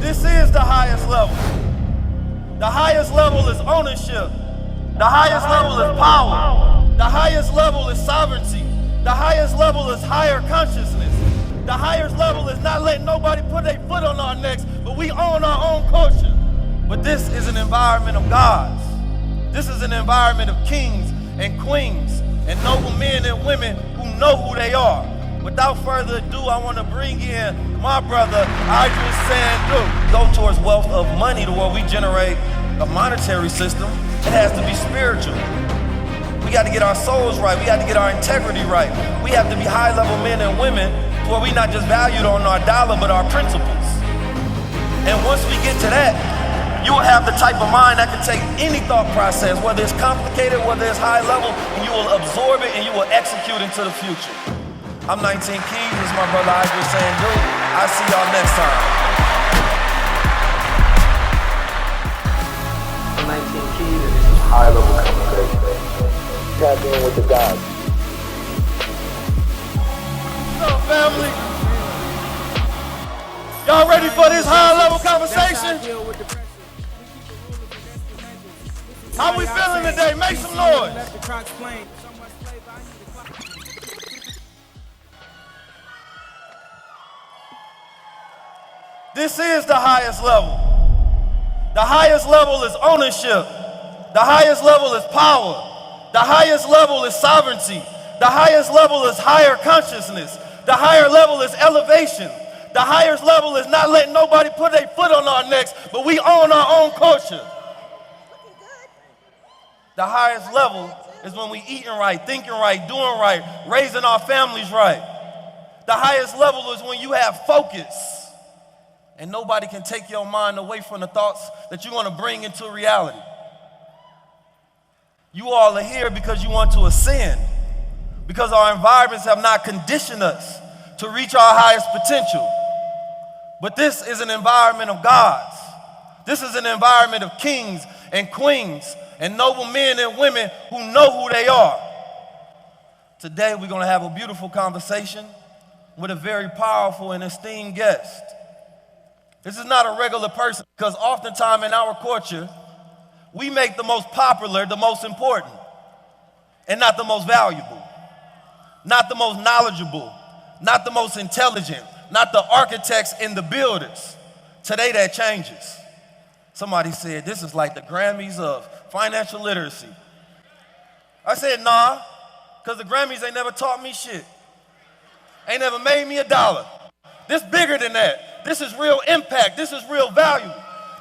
This is the highest level. The highest level is ownership. The highest level is power. The highest level is sovereignty. The highest level is higher consciousness. The highest level is not letting nobody put their foot on our necks, but we own our own culture. But this is an environment of gods. This is an environment of kings and queens and noble men and women who know who they are. Without further ado, I want to bring in my brother, Iddris Sandu. Go towards wealth of money to where we generate a monetary system. It has to be spiritual. We got to get our souls right. We got to get our integrity right. We have to be high-level men and women where we not just valued on our dollar, but our principles. And once we get to that, you will have the type of mind that can take any thought process, whether it's complicated, whether it's high level, and you will absorb it and you will execute into the future. I'm 19 Keys, this is my brother Iddris Sandu. I'll see y'all next time. I'm 19 Keys, and this is high level commendation. Tap in with the gods. What's up, family? Y'all ready for this high level conversation? How we feeling today? Make some noise. This is the highest level. The highest level is ownership. The highest level is power. The highest level is sovereignty. The highest level is higher consciousness. The higher level is elevation. The highest level is not letting nobody put their foot on our necks, but we own our own culture. The highest level is when we eating right, thinking right, doing right, raising our families right. The highest level is when you have focus. And nobody can take your mind away from the thoughts that you want to bring into reality. You all are here because you want to ascend, because our environments have not conditioned us to reach our highest potential. But this is an environment of gods. This is an environment of kings and queens and noble men and women who know who they are. Today we're going to have a beautiful conversation with a very powerful and esteemed guest. This is not a regular person, because oftentimes in our culture, we make the most popular the most important, and not the most valuable, not the most knowledgeable, not the most intelligent, not the architects and the builders. Today that changes. Somebody said this is like the Grammys of financial literacy. I said, nah, because the Grammys ain't never taught me shit. Ain't never made me $1. This bigger than that. This is real impact. This is real value.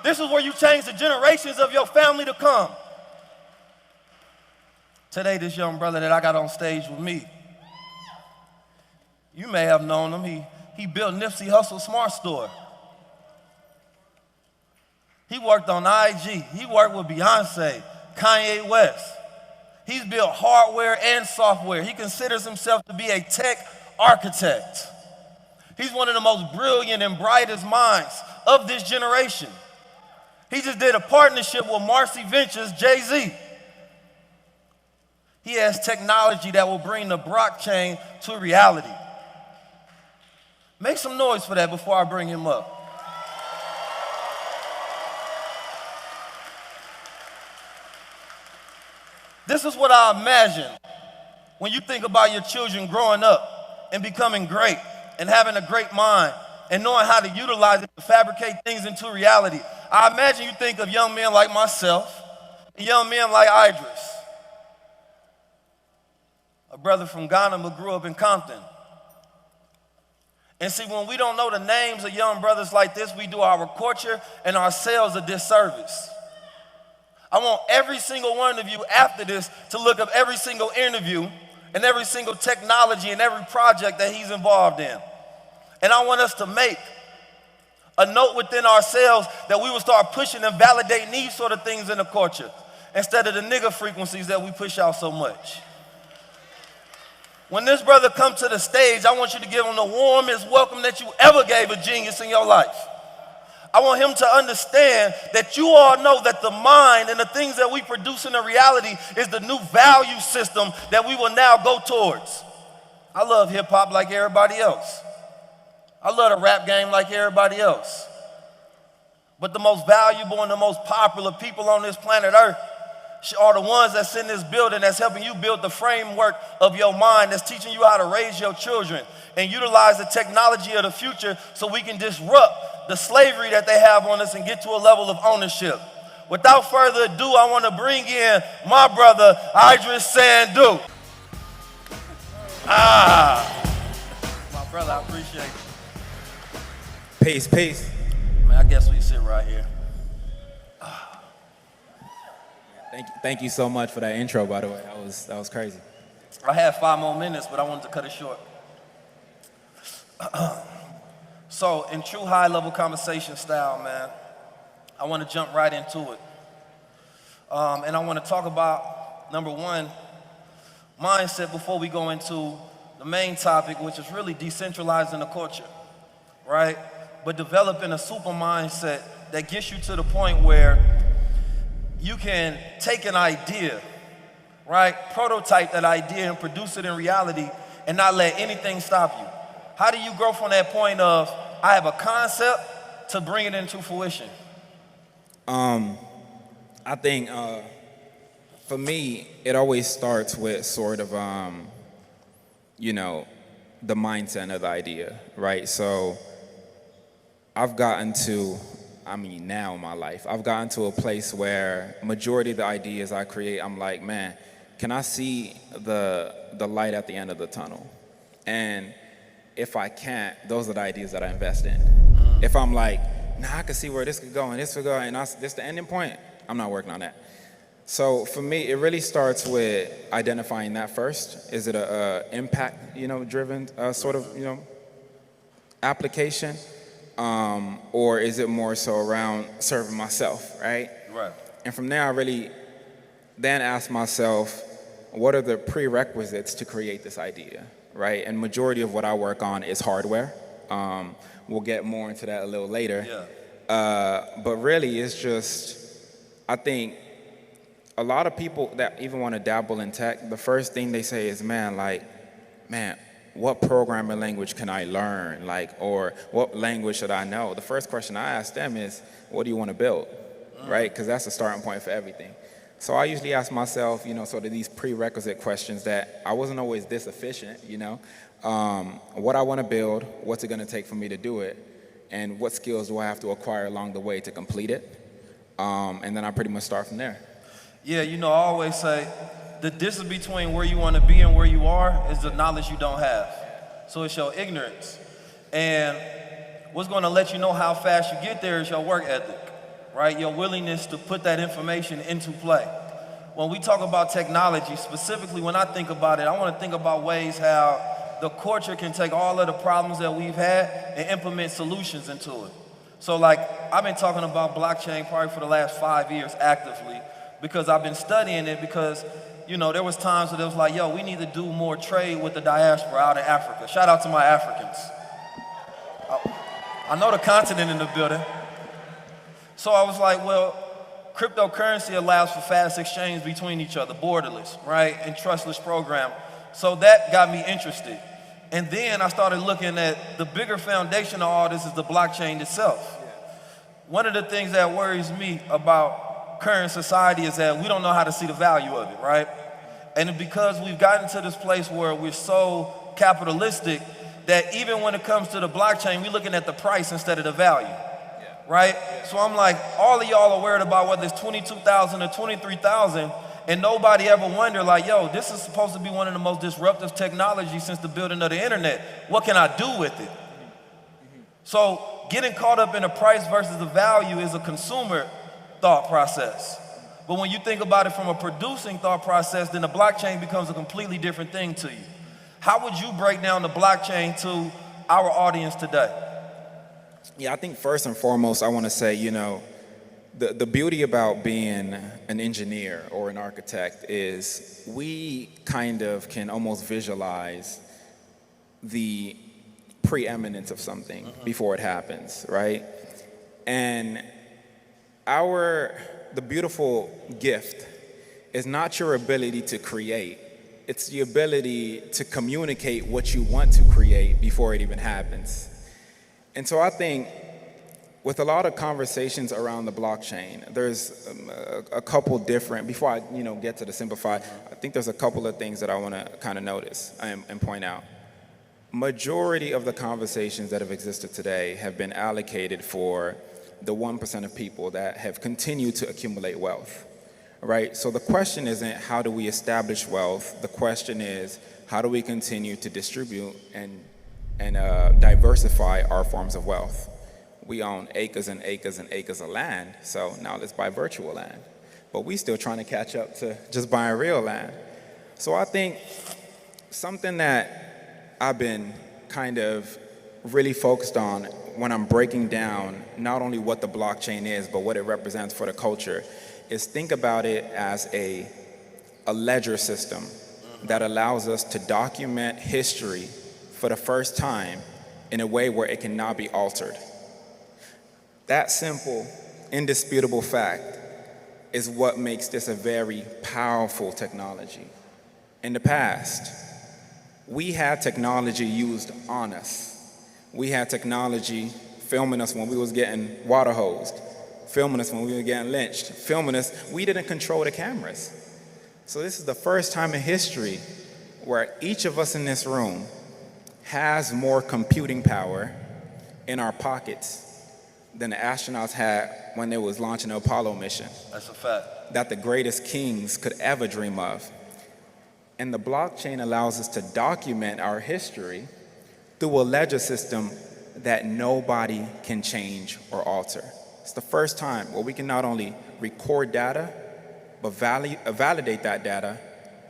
This is where you change the generations of your family to come. Today, this young brother that I got on stage with me, you may have known him. He built Nipsey Hussle Smart Store. He worked on IG. He worked with Beyonce, Kanye West. He's built hardware and software. He considers himself to be a tech architect. He's one of the most brilliant and brightest minds of this generation. He just did a partnership with Marcy Ventures, Jay-Z. He has technology that will bring the blockchain to reality. Make some noise for that before I bring him up. This is what I imagine when you think about your children growing up and becoming great and having a great mind and knowing how to utilize it to fabricate things into reality. I imagine you think of young men like myself, and young men like Iddris, a brother from Ghana but grew up in Compton. And see, when we don't know the names of young brothers like this, we do our culture and ourselves a disservice. I want every single one of you after this to look up every single interview and every single technology and every project that he's involved in. And I want us to make a note within ourselves that we will start pushing and validating these sort of things in the culture instead of the nigger frequencies that we push out so much. When this brother comes to the stage, I want you to give him the warmest welcome that you ever gave a genius in your life. I want him to understand that you all know that the mind and the things that we produce in the reality is the new value system that we will now go towards. I love hip hop like everybody else. I love the rap game like everybody else. But the most valuable and the most popular people on this planet Earth are the ones that's in this building that's helping you build the framework of your mind, that's teaching you how to raise your children and utilize the technology of the future so we can disrupt the slavery that they have on us and get to a level of ownership. Without further ado, I want to bring in my brother, Iddris Sandu. My brother, I appreciate you. Peace, peace. Man, I guess we sit right here. Thank you so much for that intro, by the way. That was crazy. I had 5 more minutes, but I wanted to cut it short. So, in true high-level conversation style, man, I want to jump right into it. And I want to talk about, number one, mindset before we go into the main topic, which is really decentralizing the culture, right? But developing a super mindset that gets you to the point where you can take an idea, right? Prototype that idea and produce it in reality and not let anything stop you. How do you grow from that point of, I have a concept, to bring it into fruition? I think for me, it always starts with sort of, the mindset of the idea, right? So I've gotten to, now in my life, I've gotten to a place where majority of the ideas I create, I'm like, man, can I see the light at the end of the tunnel? And if I can't, those are the ideas that I invest in. If I'm like, nah, I can see where this could go and this could go, and this the ending point, I'm not working on that. So for me, it really starts with identifying that first. Is it a impact, driven sort of, application? Or is it more so around serving myself, right? Right. And from there, I really then ask myself, what are the prerequisites to create this idea, right? And majority of what I work on is hardware. We'll get more into that a little later. Yeah. But really, it's just, I think a lot of people that even want to dabble in tech, the first thing they say is, man, what programming language can I learn? Or what language should I know? The first question I ask them is, what do you want to build? Right? Because that's the starting point for everything. So I usually ask myself, sort of these prerequisite questions that I wasn't always this efficient, what I want to build, what's it going to take for me to do it, and what skills do I have to acquire along the way to complete it? And then I pretty much start from there. Yeah, I always say, the distance between where you want to be and where you are is the knowledge you don't have. So it's your ignorance. And what's going to let you know how fast you get there is your work ethic, right? Your willingness to put that information into play. When we talk about technology, specifically when I think about it, I want to think about ways how the culture can take all of the problems that we've had and implement solutions into it. So I've been talking about blockchain probably for the last 5 years actively because I've been studying it because there was times where it was like, yo, we need to do more trade with the diaspora out in Africa. Shout out to my Africans. I know the continent in the building. So I was like, well, cryptocurrency allows for fast exchange between each other, borderless, right, and trustless program. So that got me interested. And then I started looking at the bigger foundation of all this is the blockchain itself. One of the things that worries me about current society is that we don't know how to see the value of it, right? And because we've gotten to this place where we're so capitalistic that even when it comes to the blockchain, we're looking at the price instead of the value, right? So I'm like, all of y'all are worried about whether it's 22,000 or 23,000, and nobody ever wondered yo, this is supposed to be one of the most disruptive technologies since the building of the internet. What can I do with it? So getting caught up in the price versus the value is a consumer thought process. But when you think about it from a producing thought process, then the blockchain becomes a completely different thing to you. How would you break down the blockchain to our audience today? Yeah, I think first and foremost, I want to say, the beauty about being an engineer or an architect is we kind of can almost visualize the preeminence of something before it happens, right? And the beautiful gift is not your ability to create, it's the ability to communicate what you want to create before it even happens. And so I think with a lot of conversations around the blockchain, there's a couple different, before I get to the simplify, I think there's a couple of things that I want to kind of notice and point out. Majority of the conversations that have existed today have been allocated for the 1% of people that have continued to accumulate wealth, right? So the question isn't how do we establish wealth, the question is how do we continue to distribute and diversify our forms of wealth. We own acres and acres and acres of land, so now let's buy virtual land. But we still trying to catch up to just buying real land. So I think something that I've been kind of really focused on when I'm breaking down not only what the blockchain is, but what it represents for the culture, is think about it as a ledger system that allows us to document history for the first time in a way where it cannot be altered. That simple, indisputable fact is what makes this a very powerful technology. In the past, we had technology used on us. We had technology filming us when we was getting water hosed, filming us when we were getting lynched, filming us. We didn't control the cameras. So this is the first time in history where each of us in this room has more computing power in our pockets than the astronauts had when they was launching the Apollo mission. That's a fact. That the greatest kings could ever dream of. And the blockchain allows us to document our history through a ledger system that nobody can change or alter. It's the first time where we can not only record data, but validate that data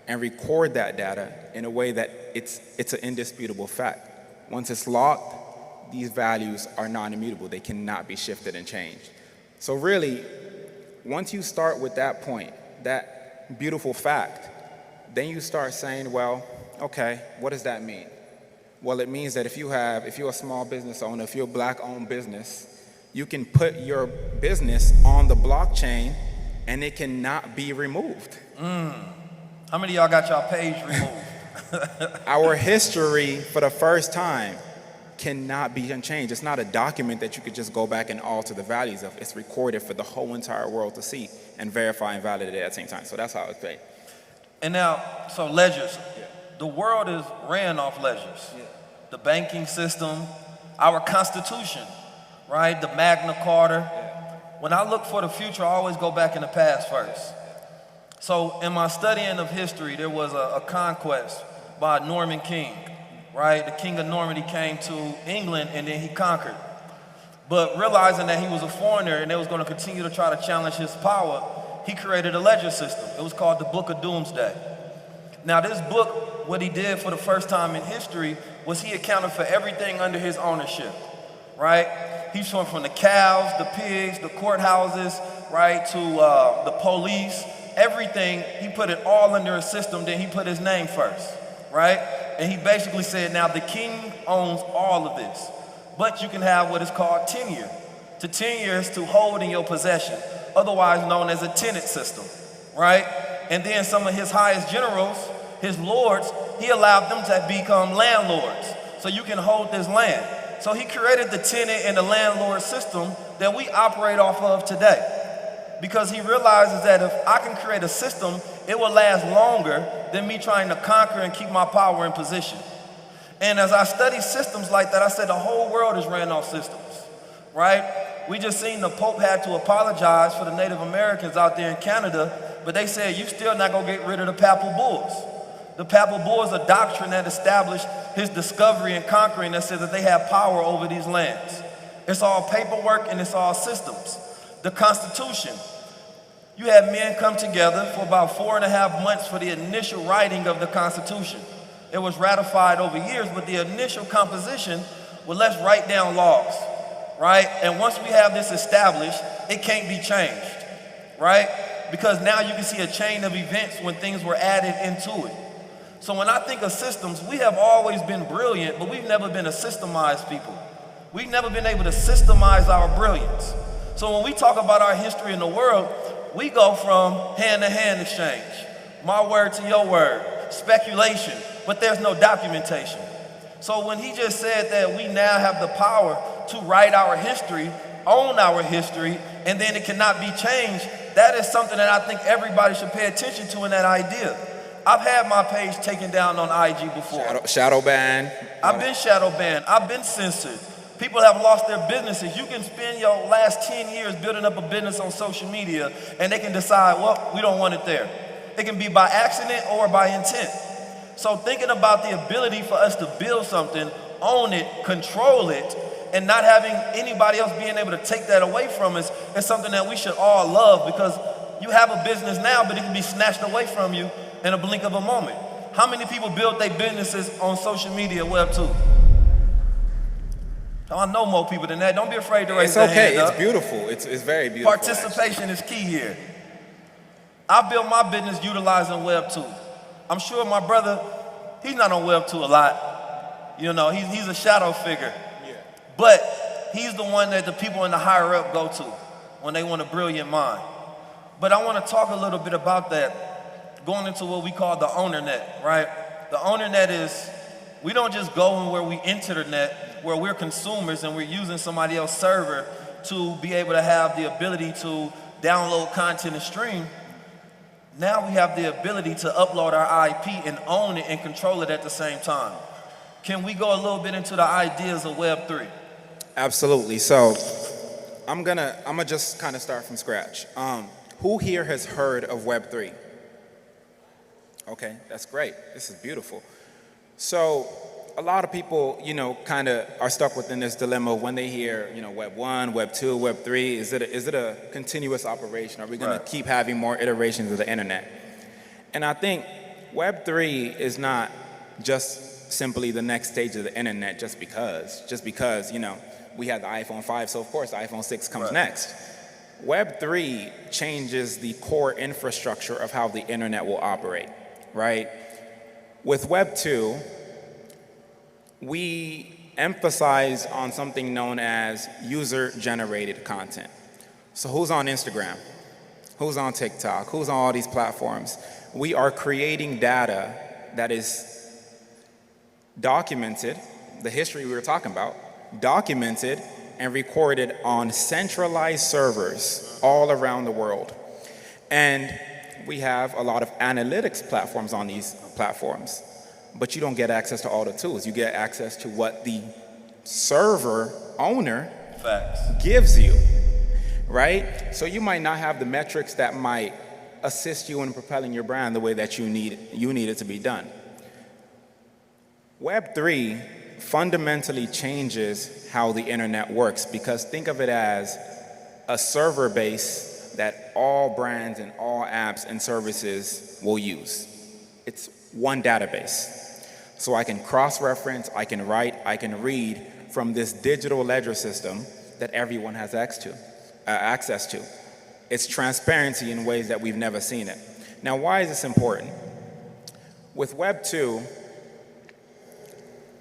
and record that data in a way that it's an indisputable fact. Once it's locked, these values are non-immutable. They cannot be shifted and changed. So really, once you start with that point, that beautiful fact, then you start saying, well, okay, what does that mean? Well, it means that if you're a small business owner, if you're a black-owned business, you can put your business on the blockchain and it cannot be removed. How many of y'all got y'all page removed? Our history, for the first time, cannot be unchanged. It's not a document that you could just go back and alter the values of. It's recorded for the whole entire world to see and verify and validate at the same time. So that's how it's made. And now, so ledgers. The world is ran off ledgers. The banking system, our Constitution, right? The Magna Carta. When I look for the future, I always go back in the past first. So in my studying of history, there was a conquest by Norman King, right? The king of Normandy came to England and then he conquered. But realizing that he was a foreigner and they was going to continue to try to challenge his power, he created a ledger system. It was called the Book of Doomsday. Now this book, what he did for the first time in history was he accounted for everything under his ownership, right? He showed from the cows, the pigs, the courthouses, right, to the police, everything. He put it all under a system, then he put his name first, right? And he basically said, now the king owns all of this, but you can have what is called tenure. To tenure is to hold in your possession, otherwise known as a tenant system, right? And then some of his highest generals, his lords, he allowed them to become landlords, so you can hold this land. So he created the tenant and the landlord system that we operate off of today. Because he realizes that if I can create a system, it will last longer than me trying to conquer and keep my power in position. And as I study systems like that, I said the whole world is ran off systems, right? We just seen the Pope had to apologize for the Native Americans out there in Canada, but they said, you still not gonna get rid of the papal bulls. The papal bull is a doctrine that established his discovery and conquering that says that they have power over these lands. It's all paperwork and it's all systems. The Constitution. You had men come together for about 4.5 months for the initial writing of the Constitution. It was ratified over years, but the initial composition was let's write down laws, right? And once we have this established, it can't be changed, right? Because now you can see a chain of events when things were added into it. So when I think of systems, we have always been brilliant, but we've never been a systemized people. We've never been able to systemize our brilliance. So when we talk about our history in the world, we go from hand-to-hand exchange, my word to your word, speculation, but there's no documentation. So when he just said that we now have the power to write our history, own our history, and then it cannot be changed. That is something that I think everybody should pay attention to in that idea. I've had my page taken down on IG before. Shadow ban. I've been shadow banned. I've been censored. People have lost their businesses. You can spend your last 10 years building up a business on social media, and they can decide, well, we don't want it there. It can be by accident or by intent. So thinking about the ability for us to build something, own it, control it, and not having anybody else being able to take that away from us is something that we should all love, because you have a business now, but it can be snatched away from you in a blink of a moment. How many people build their businesses on social media, Web 2? I know more people than that. Don't be afraid to raise your hand up. It's beautiful. It's very beautiful. Participation is key here. I built my business utilizing Web 2. I'm sure my brother, he's not on Web 2 a lot. You know, he's a shadow figure. Yeah. But he's the one that the people in the higher up go to when they want a brilliant mind. But I want to talk a little bit about that, going into what we call the owner net, right? The owner net is, we don't just go in where we enter the net, where we're consumers and we're using somebody else's server to be able to have the ability to download content and stream. Now we have the ability to upload our IP and own it and control it at the same time. Can we go a little bit into the ideas of Web 3? Absolutely. So I'm gonna just kind of start from scratch. Who here has heard of Web 3? Okay, that's great. This is beautiful. So a lot of people, kind of are stuck within this dilemma when they hear, Web 1, Web 2, Web 3. Is it a continuous operation? Are we going to keep having more iterations of the internet? And I think Web 3 is not just simply the next stage of the internet just because, we had the iPhone 5, so of course the iPhone 6 comes next. Web 3 changes the core infrastructure of how the internet will operate, right? With Web 2, we emphasized on something known as user-generated content. So who's on Instagram? Who's on TikTok? Who's on all these platforms? We are creating data that is documented, the history we were talking about, documented and recorded on centralized servers all around the world. And we have a lot of analytics platforms on these platforms, but you don't get access to all the tools. You get access to what the server owner gives you, right? So you might not have the metrics that might assist you in propelling your brand the way that you need it to be done. Web 3 fundamentally changes how the internet works, because think of it as a server base that all brands and all apps and services will use. It's one database. So I can cross-reference, I can write, I can read from this digital ledger system that everyone has access to. It's transparency in ways that we've never seen it. Now, why is this important? With Web 2,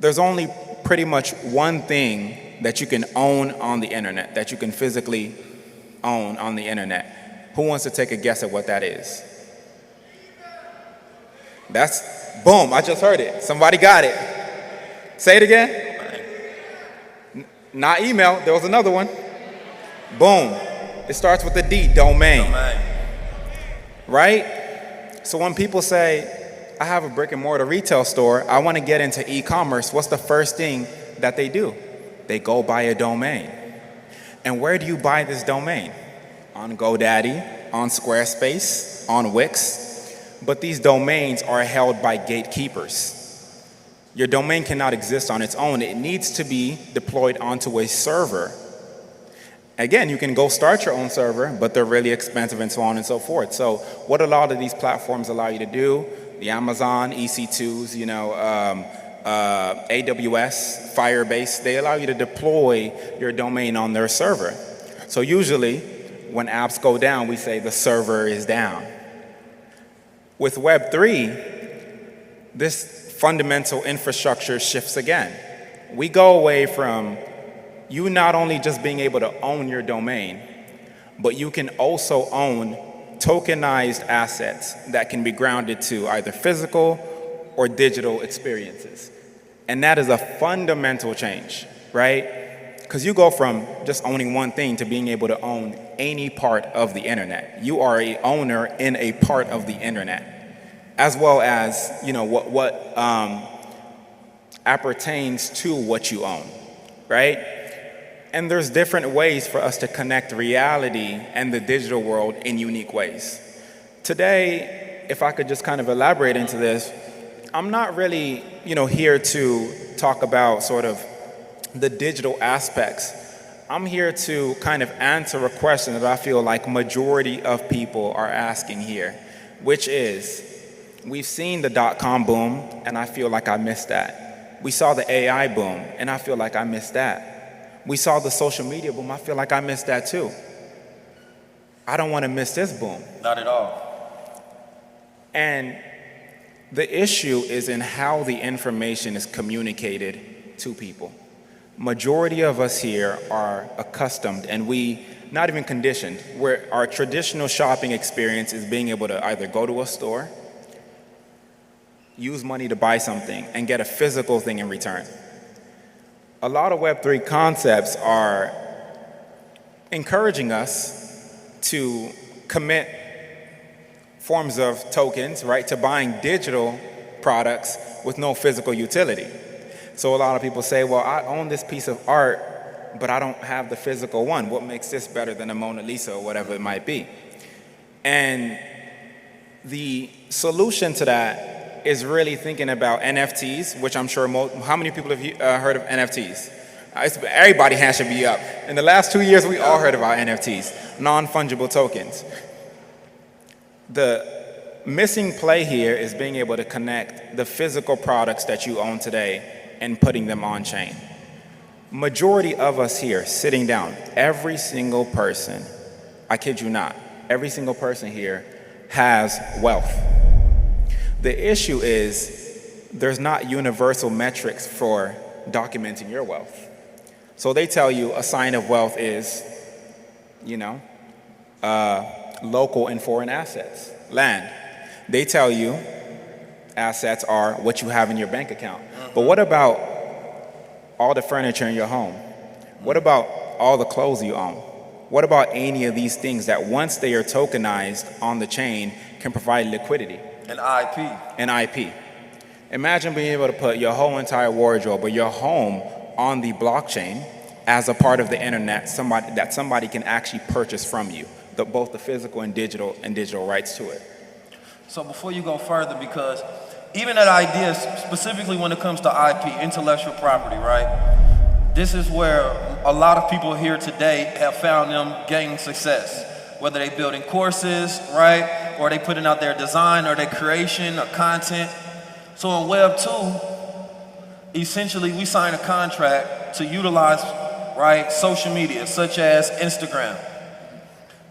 there's only pretty much one thing that you can own on the internet, that you can physically own on the internet. Who wants to take a guess at what that is? That's, boom, I just heard it. Somebody got it. Say it again. Not email, there was another one. Boom. It starts with a D, domain. Right? So when people say, I have a brick and mortar retail store, I want to get into e-commerce, what's the first thing that they do? They go buy a domain. And where do you buy this domain? On GoDaddy, on Squarespace, on Wix. But these domains are held by gatekeepers. Your domain cannot exist on its own. It needs to be deployed onto a server. Again, you can go start your own server, but they're really expensive and so on and so forth. So what a lot of these platforms allow you to do, the Amazon EC2s, AWS, Firebase, they allow you to deploy your domain on their server. So usually when apps go down, we say the server is down. With Web 3, this fundamental infrastructure shifts again. We go away from you not only just being able to own your domain, but you can also own tokenized assets that can be grounded to either physical or digital experiences. And that is a fundamental change, right? Because you go from just owning one thing to being able to own any part of the internet. You are a owner in a part of the internet, as well as, you know, what appertains to what you own, right? And there's different ways for us to connect reality and the digital world in unique ways. Today, if I could just kind of elaborate into this, I'm not really, you know, here to talk about sort of the digital aspects. I'm here to kind of answer a question that I feel like majority of people are asking here, which is, we've seen the .com boom, and I feel like I missed that. We saw the AI boom, and I feel like I missed that. We saw the social media boom, I feel like I missed that too. I don't want to miss this boom. Not at all. And the issue is in how the information is communicated to people. Majority of us here are accustomed, and we, not even conditioned, where our traditional shopping experience is being able to either go to a store, use money to buy something, and get a physical thing in return. A lot of Web3 concepts are encouraging us to commit forms of tokens, right, to buying digital products with no physical utility. So a lot of people say, well, I own this piece of art, but I don't have the physical one. What makes this better than a Mona Lisa or whatever it might be? And the solution to that is really thinking about NFTs, which I'm sure how many people have heard of NFTs? Everybody hand should be up. In the last 2 years, we all heard about NFTs, non-fungible tokens. The missing play here is being able to connect the physical products that you own today and putting them on chain. Majority of us here sitting down, every single person, I kid you not, every single person here has wealth. The issue is there's not universal metrics for documenting your wealth. So they tell you a sign of wealth is, you know, local and foreign assets, land. They tell you assets are what you have in your bank account. But what about all the furniture in your home? What about all the clothes you own? What about any of these things that once they are tokenized on the chain can provide liquidity? An IP. Imagine being able to put your whole entire wardrobe or your home on the blockchain as a part of the internet, that somebody can actually purchase from you, both the physical and digital rights to it. So before you go further, because even that idea, specifically when it comes to IP, intellectual property, right? This is where a lot of people here today have found them gaining success. Whether they building courses, right? Or they putting out their design or their creation or content. So in Web 2, essentially we sign a contract to utilize, right, social media, such as Instagram.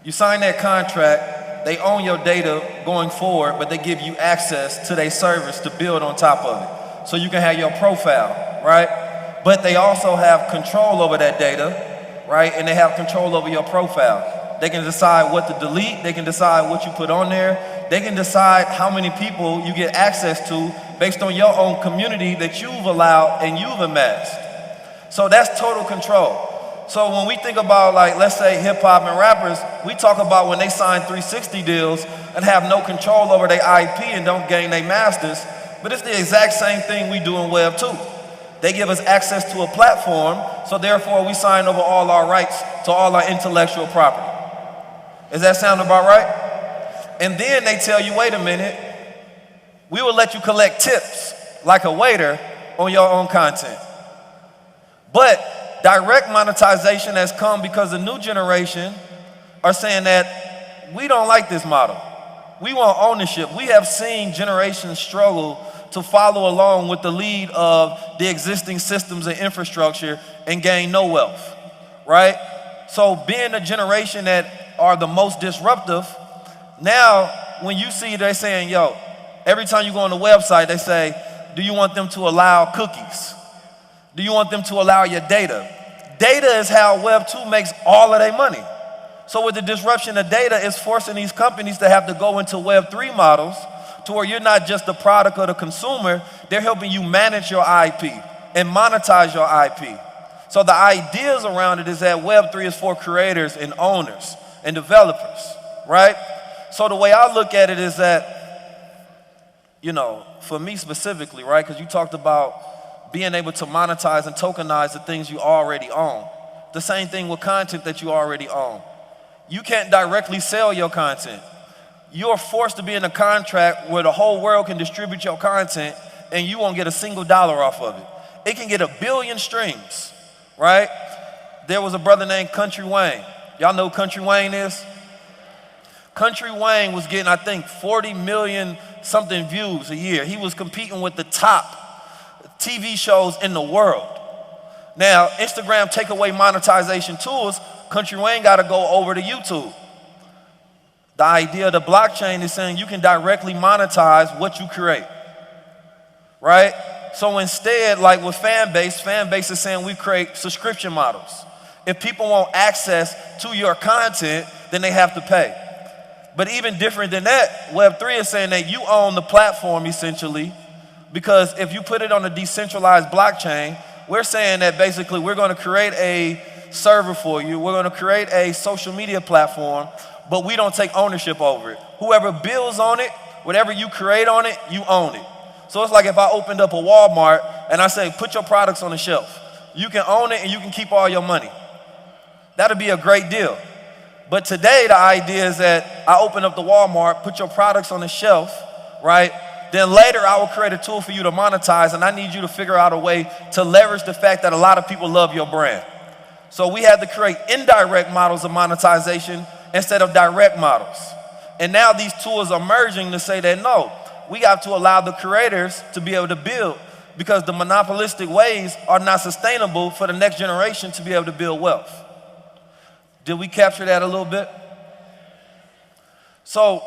You sign that contract, they own your data going forward, but they give you access to their service to build on top of it. So you can have your profile, right? But they also have control over that data, right? And they have control over your profile. They can decide what to delete, they can decide what you put on there, they can decide how many people you get access to based on your own community that you've allowed and you've amassed. So that's total control. So when we think about, like, let's say hip hop and rappers, we talk about when they sign 360 deals and have no control over their IP and don't gain their masters, but it's the exact same thing we do in Web 2. They give us access to a platform, so therefore we sign over all our rights to all our intellectual property. Does that sound about right? And then they tell you, wait a minute, we will let you collect tips like a waiter on your own content. But direct monetization has come because the new generation are saying that we don't like this model. We want ownership. We have seen generations struggle to follow along with the lead of the existing systems and infrastructure and gain no wealth, right? So being a generation that are the most disruptive, now when you see they're saying, yo, every time you go on the website, they say, do you want them to allow cookies? Do you want them to allow your data? Data is how Web 2 makes all of their money. So with the disruption of data, it's forcing these companies to have to go into Web 3 models to where you're not just the product or the consumer, they're helping you manage your IP and monetize your IP. So the ideas around it is that Web3 is for creators and owners and developers, right? So the way I look at it is that, you know, for me specifically, right, because you talked about being able to monetize and tokenize the things you already own. The same thing with content that you already own. You can't directly sell your content. You're forced to be in a contract where the whole world can distribute your content and you won't get a single dollar off of it. It can get 1 billion streams, right? There was a brother named Country Wayne. Y'all know who Country Wayne is? Country Wayne was getting, I think, 40 million something views a year. He was competing with the top TV shows in the world. Now, Instagram take away monetization tools, Country Wayne got to go over to YouTube. The idea of the blockchain is saying you can directly monetize what you create, right? So instead, like with Fanbase is saying we create subscription models. If people want access to your content, then they have to pay. But even different than that, Web3 is saying that you own the platform essentially, because if you put it on a decentralized blockchain, we're saying that basically we're going to create a server for you, we're going to create a social media platform, but we don't take ownership over it. Whoever builds on it, whatever you create on it, you own it. So it's like if I opened up a Walmart and I say, put your products on the shelf. You can own it and you can keep all your money. That'd be a great deal. But today the idea is that I open up the Walmart, put your products on the shelf, right? Then later I will create a tool for you to monetize, and I need you to figure out a way to leverage the fact that a lot of people love your brand. So we had to create indirect models of monetization instead of direct models. And now these tools are merging to say that no, we got to allow the creators to be able to build, because the monopolistic ways are not sustainable for the next generation to be able to build wealth. Did we capture that a little bit? So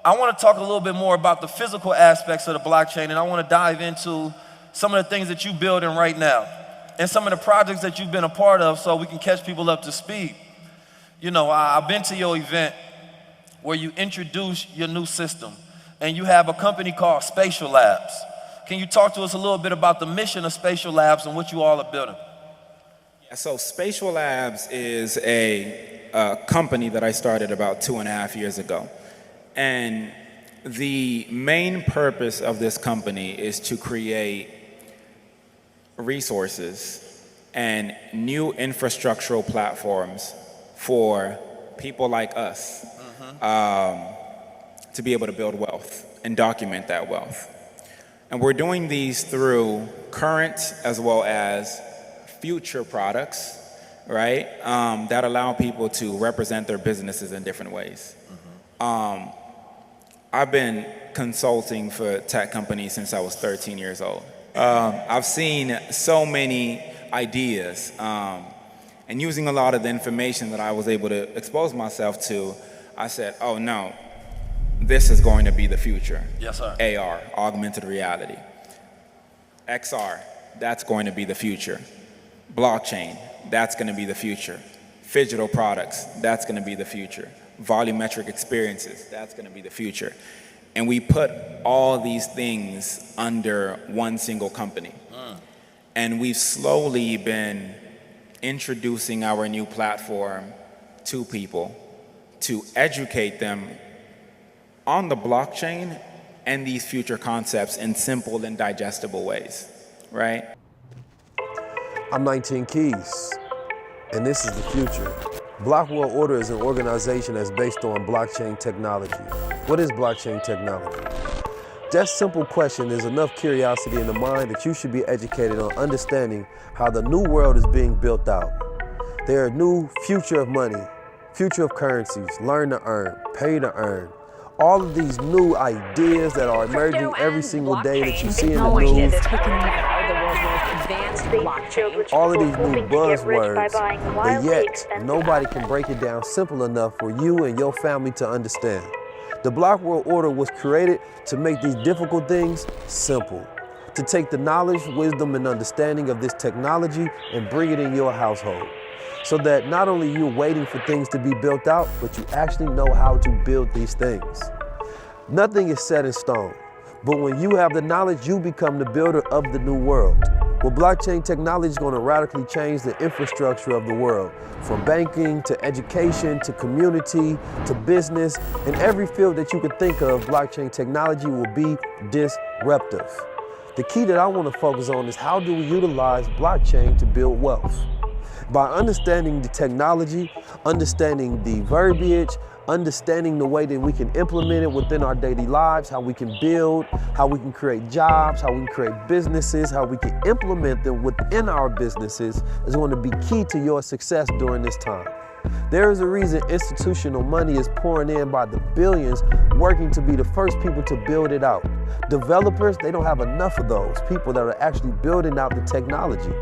I want to talk a little bit more about the physical aspects of the blockchain, and I want to dive into some of the things that you're building right now and some of the projects that you've been a part of so we can catch people up to speed. You know, I've been to your event where you introduce your new system, and you have a company called Spatial Labs. Can you talk to us a little bit about the mission of Spatial Labs and what you all are building? Yeah, so Spatial Labs is a company that I started about 2.5 years ago. And the main purpose of this company is to create resources and new infrastructural platforms for people like us to be able to build wealth and document that wealth. And we're doing these through current as well as future products, right, that allow people to represent their businesses in different ways. I've been consulting for tech companies since I was 13 years old. I've seen so many ideas, and using a lot of the information that I was able to expose myself to, I said, oh no, this is going to be the future. Yes, sir. AR, augmented reality. XR, that's going to be the future. Blockchain, that's going to be the future. Phygital products, that's going to be the future. Volumetric experiences, that's going to be the future. And we put all these things under one single company. And we've slowly been introducing our new platform to people to educate them on the blockchain and these future concepts in simple and digestible ways, right? I'm 19 Keys, and this is the future. Block World Order is an organization that's based on blockchain technology. What is blockchain technology? That simple question is enough curiosity in the mind that you should be educated on understanding how the new world is being built out. There are new future of money, future of currencies, learn to earn, pay to earn. All of these new ideas that are emerging every single day that you see in the news. All of these new buzzwords, but yet nobody can break it down simple enough for you and your family to understand. The Block World Order was created to make these difficult things simple, to take the knowledge, wisdom, and understanding of this technology and bring it in your household, so that not only you're waiting for things to be built out, but you actually know how to build these things. Nothing is set in stone, but when you have the knowledge, you become the builder of the new world. Well, blockchain technology is going to radically change the infrastructure of the world, from banking to education to community to business. In every field that you could think of, blockchain technology will be disruptive. The key that I want to focus on is how do we utilize blockchain to build wealth? By understanding the technology, understanding the verbiage, understanding the way that we can implement it within our daily lives, how we can build, how we can create jobs, how we can create businesses, how we can implement them within our businesses is going to be key to your success during this time. There is a reason institutional money is pouring in by the billions, working to be the first people to build it out. Developers, they don't have enough of those people that are actually building out the technology.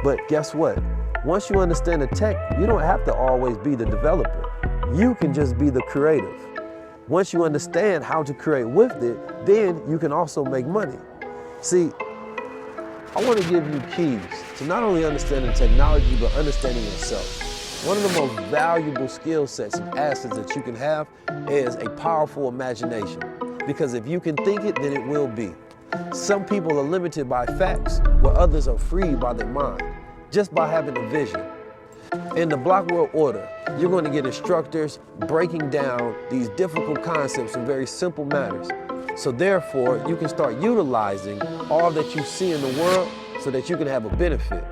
But guess what? Once you understand the tech, you don't have to always be the developer. You can just be the creative. Once you understand how to create with it, then you can also make money. See, I want to give you keys to not only understanding technology, but understanding yourself. One of the most valuable skill sets and assets that you can have is a powerful imagination. Because if you can think it, then it will be. Some people are limited by facts, where others are freed by their mind, just by having a vision. In the block world order, you're going to get instructors breaking down these difficult concepts in very simple matters. So therefore, you can start utilizing all that you see in the world so that you can have a benefit.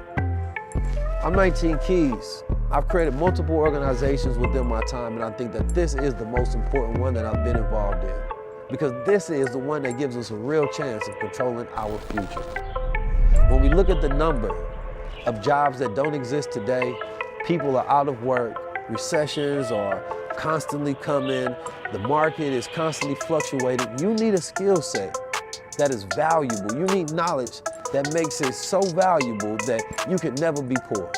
I'm 19 Keys. I've created multiple organizations within my time, and I think that this is the most important one that I've been involved in. Because this is the one that gives us a real chance of controlling our future. When we look at the number of jobs that don't exist today, people are out of work, recessions are constantly coming, the market is constantly fluctuating. You need a skill set that is valuable. You need knowledge that makes it so valuable that you can never be poor.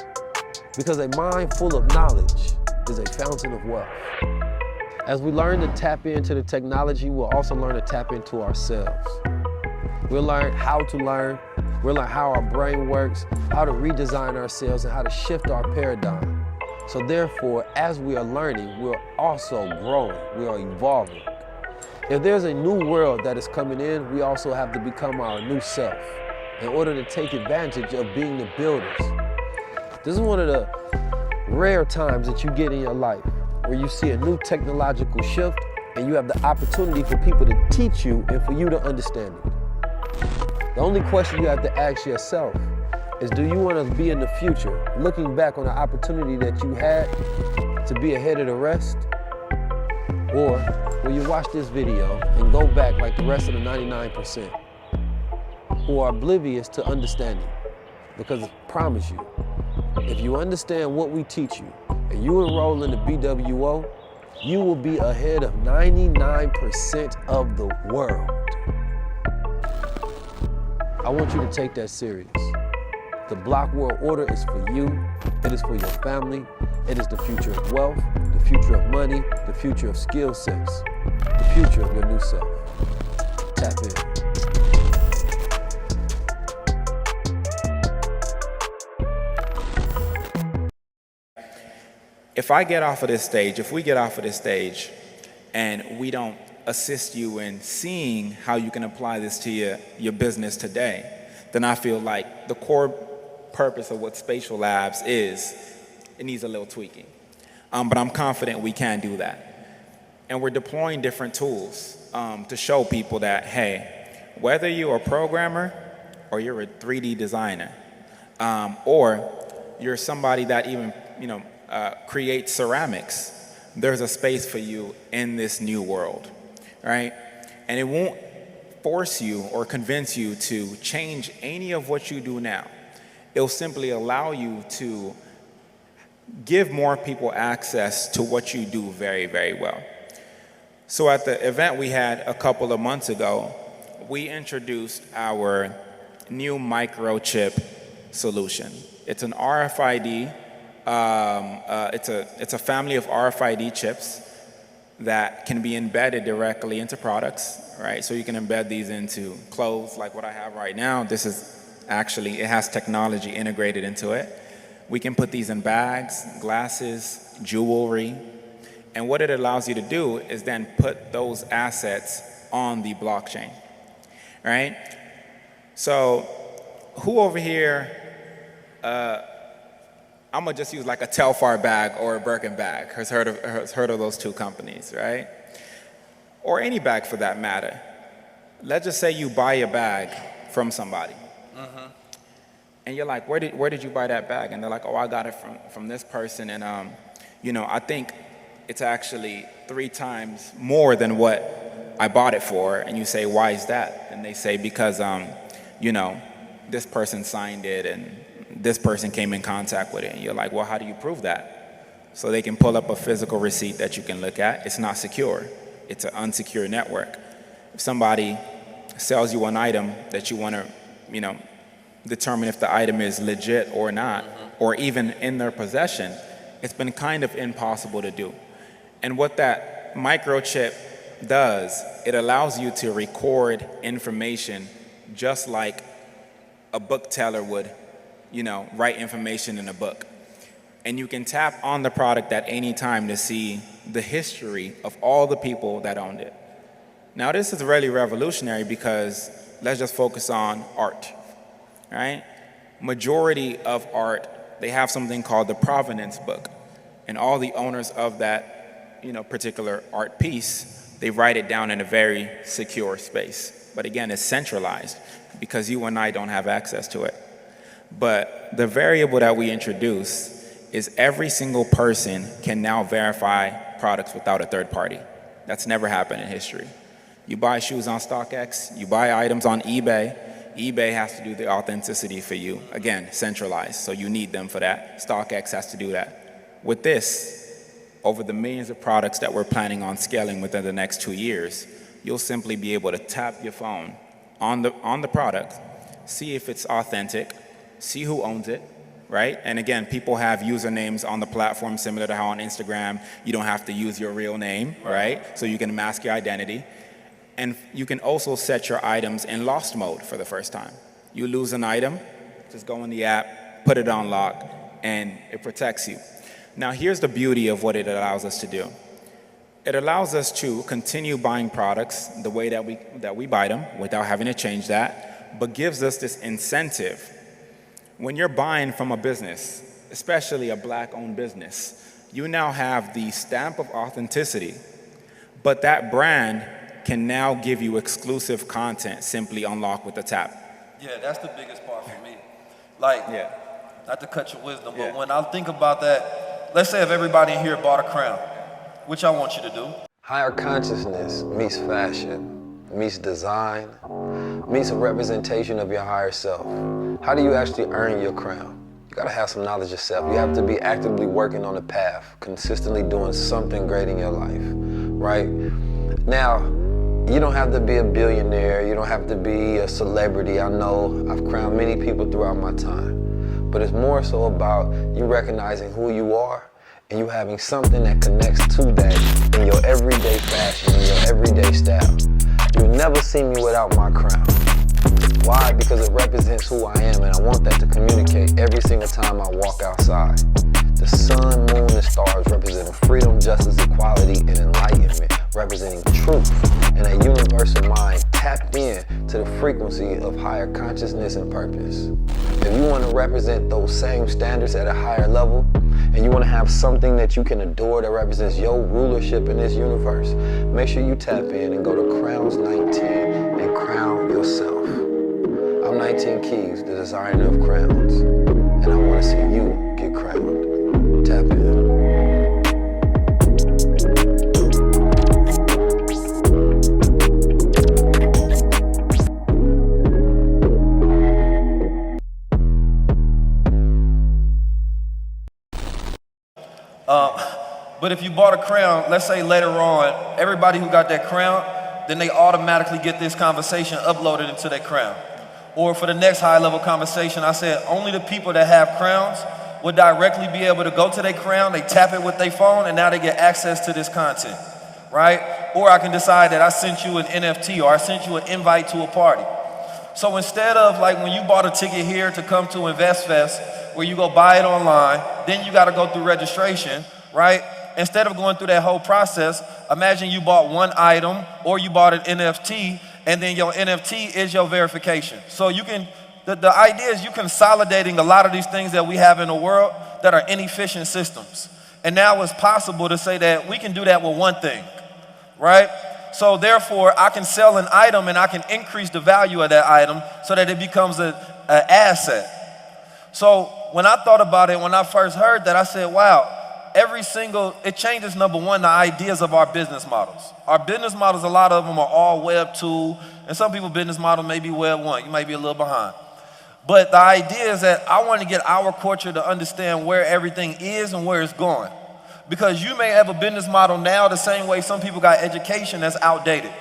Because a mind full of knowledge is a fountain of wealth. As we learn to tap into the technology, we'll also learn to tap into ourselves. We'll learn how to learn. We'll learn how our brain works, how to redesign ourselves, and how to shift our paradigm. So therefore, as we are learning, we're also growing. We are evolving. If there's a new world that is coming in, we also have to become our new self in order to take advantage of being the builders. This is one of the rare times that you get in your life where you see a new technological shift and you have the opportunity for people to teach you and for you to understand it. The only question you have to ask yourself is, do you want to be in the future, looking back on the opportunity that you had to be ahead of the rest? Or will you watch this video and go back like the rest of the 99% who are oblivious to understanding? Because I promise you, if you understand what we teach you and you enroll in the BWO, you will be ahead of 99% of the world. I want you to take that serious. The block world order is for you. It is for your family. It is the future of wealth, the future of money, the future of skill sets, the future of your new self. Tap in. If I get off of this stage, if we get off of this stage and we don't assist you in seeing how you can apply this to your business today, then I feel like the core purpose of what Spatial Labs is, it needs a little tweaking. But I'm confident we can do that. And we're deploying different tools to show people that, hey, whether you're a programmer or you're a 3D designer, or you're somebody that even, creates ceramics, there's a space for you in this new world, right? And it won't force you or convince you to change any of what you do now. It'll simply allow you to give more people access to what you do very, very well. So at the event we had a couple of months ago, we introduced our new microchip solution. It's an RFID. It's a family of RFID chips that can be embedded directly into products, right? So you can embed these into clothes like what I have right now. This is actually, it has technology integrated into it. We can put these in bags, glasses, jewelry. And what it allows you to do is then put those assets on the blockchain, right? So who over here, I'm gonna just use like a Telfar bag or a Birkin bag, has heard of those two companies, right? Or any bag for that matter. Let's just say you buy a bag from somebody. And you're like, where did you buy that bag? And they're like, oh, I got it from this person, and I think it's actually 3 times more than what I bought it for. And you say, why is that? And they say, because this person signed it and this person came in contact with it. And you're like, well, how do you prove that? So they can pull up a physical receipt that you can look at. It's not secure. It's an unsecure network. If somebody sells you an item that you want to, determine if the item is legit or not, or even in their possession, it's been kind of impossible to do. And what that microchip does, it allows you to record information just like a book teller would, write information in a book. And you can tap on the product at any time to see the history of all the people that owned it. Now, this is really revolutionary because let's just focus on art, right? Majority of art, they have something called the provenance book. And all the owners of that, particular art piece, they write it down in a very secure space. But again, it's centralized because you and I don't have access to it. But the variable that we introduce is every single person can now verify products without a third party. That's never happened in history. You buy shoes on StockX, you buy items on eBay. eBay has to do the authenticity for you. Again, centralized, so you need them for that. StockX has to do that. With this, over the millions of products that we're planning on scaling within the next 2 years, you'll simply be able to tap your phone on the product, see if it's authentic, see who owns it, right? And again, people have usernames on the platform similar to how on Instagram you don't have to use your real name, right? So you can mask your identity. And you can also set your items in lost mode for the first time. You lose an item, just go in the app, put it on lock, and it protects you. Now here's the beauty of what it allows us to do. It allows us to continue buying products the way that we buy them without having to change that, but gives us this incentive. When you're buying from a business, especially a Black-owned business, you now have the stamp of authenticity, but that brand can now give you exclusive content simply unlocked with a tap. Yeah, that's the biggest part for me. Not to cut your wisdom, but when I think about that, let's say if everybody in here bought a crown, which I want you to do. Higher consciousness meets fashion, meets design, meets a representation of your higher self. How do you actually earn your crown? You gotta have some knowledge of self. You have to be actively working on the path, consistently doing something great in your life, right? Now, you don't have to be a billionaire, you don't have to be a celebrity. I know I've crowned many people throughout my time, but it's more so about you recognizing who you are and you having something that connects to that in your everyday fashion, in your everyday style. You'll never see me without my crown. Why? Because it represents who I am, and I want that to communicate every single time I walk outside. The sun, moon, and stars representing freedom, justice, equality, and enlightenment, representing truth and a universal mind tapped in to the frequency of higher consciousness and purpose. If you want to represent those same standards at a higher level, and you want to have something that you can adore that represents your rulership in this universe, make sure you tap in and go to Crowns 19 and crown yourself. I'm 19 Keys, the designer of crowns, and I want to see you get crowned. Tap in. But if you bought a crown, let's say later on, everybody who got that crown, then they automatically get this conversation uploaded into their crown. Or for the next high level conversation, I said only the people that have crowns would directly be able to go to their crown, they tap it with their phone, and now they get access to this content, right? Or I can decide that I sent you an NFT or I sent you an invite to a party. So instead of like when you bought a ticket here to come to InvestFest, where you go buy it online, then you gotta go through registration, right? Instead of going through that whole process, imagine you bought one item or you bought an NFT, and then your NFT is your verification. So you can The idea is you consolidating a lot of these things that we have in the world that are inefficient systems. And now it's possible to say that we can do that with one thing, right? So therefore, I can sell an item and I can increase the value of that item so that it becomes an asset. So when I thought about it, when I first heard that, I said, wow, it changes, number one, the ideas of our business models. Our business models, a lot of them are all Web 2, and some people's business model may be Web 1. You might be a little behind. But the idea is that I want to get our culture to understand where everything is and where it's going. Because you may have a business model now the same way some people got education that's outdated.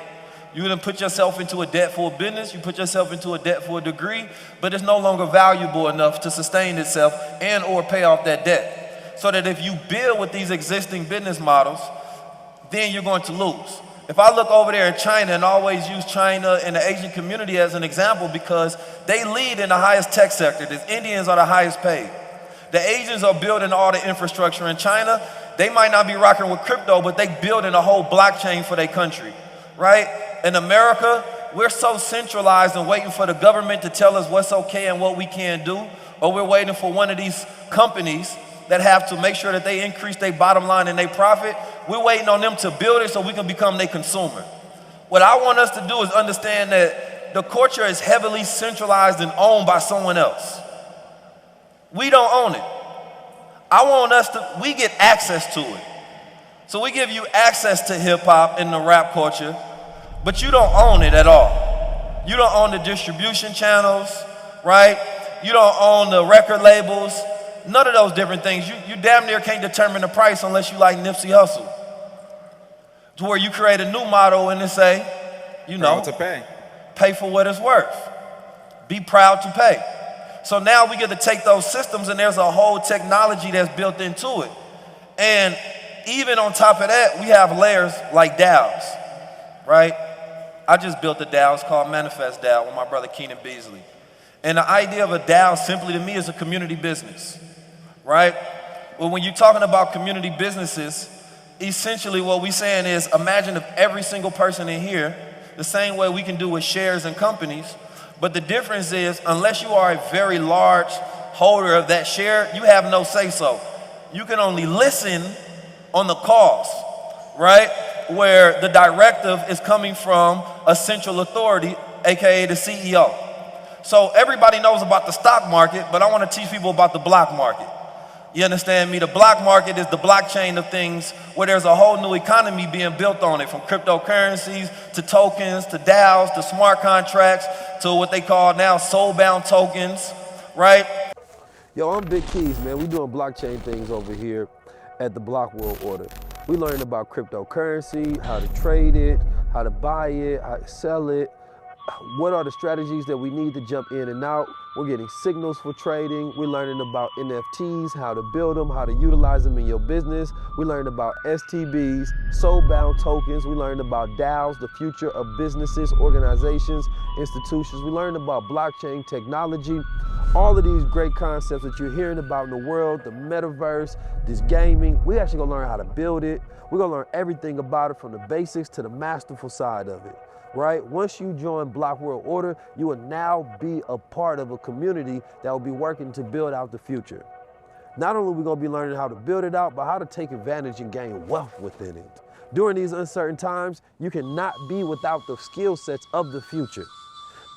You done put yourself into a debt for a business, you put yourself into a debt for a degree, but it's no longer valuable enough to sustain itself and or pay off that debt. So that if you build with these existing business models, then you're going to lose. If I look over there in China and always use China and the Asian community as an example because they lead in the highest tech sector. The Indians are the highest paid. The Asians are building all the infrastructure in China. They might not be rocking with crypto, but they building a whole blockchain for their country, right? In America, we're so centralized and waiting for the government to tell us what's okay and what we can't do, or we're waiting for one of these companies that have to make sure that they increase their bottom line and their profit. We're waiting on them to build it so we can become their consumer. What I want us to do is understand that the culture is heavily centralized and owned by someone else. We don't own it. We get access to it. So we give you access to hip hop and the rap culture, but you don't own it at all. You don't own the distribution channels, right? You don't own the record labels. None of those different things. You damn near can't determine the price unless you like Nipsey Hussle. To where you create a new model and they say, Proud to pay. Pay for what it's worth. Be proud to pay. So now we get to take those systems and there's a whole technology that's built into it. And even on top of that, we have layers like DAOs, right? I just built a DAO, it's called Manifest DAO with my brother Keenan Beasley. And the idea of a DAO simply to me is a community business, right? Well, when you're talking about community businesses, essentially what we're saying is imagine if every single person in here, the same way we can do with shares and companies, but the difference is unless you are a very large holder of that share, you have no say-so. You can only listen on the calls, right? Where the directive is coming from a central authority, AKA the CEO. So everybody knows about the stock market, but I want to teach people about the block market. You understand me? The block market is the blockchain of things where there's a whole new economy being built on it, from cryptocurrencies to tokens to DAOs to smart contracts to what they call now soul-bound tokens, right? Yo, I'm Big Keys, man. We doing blockchain things over here at the Block World Order. We learned about cryptocurrency, how to trade it, how to buy it, how to sell it. What are the strategies that we need to jump in and out? We're getting signals for trading. We're learning about NFTs, how to build them, how to utilize them in your business. We learned about STBs, soul-bound tokens. We learned about DAOs, the future of businesses, organizations, institutions. We learned about blockchain technology. All of these great concepts that you're hearing about in the world, the metaverse, this gaming, we actually gonna learn how to build it. We're gonna learn everything about it from the basics to the masterful side of it. Right? Once you join Block World Order, you will now be a part of a community that will be working to build out the future. Not only are we going to be learning how to build it out, but how to take advantage and gain wealth within it. During these uncertain times, you cannot be without the skill sets of the future.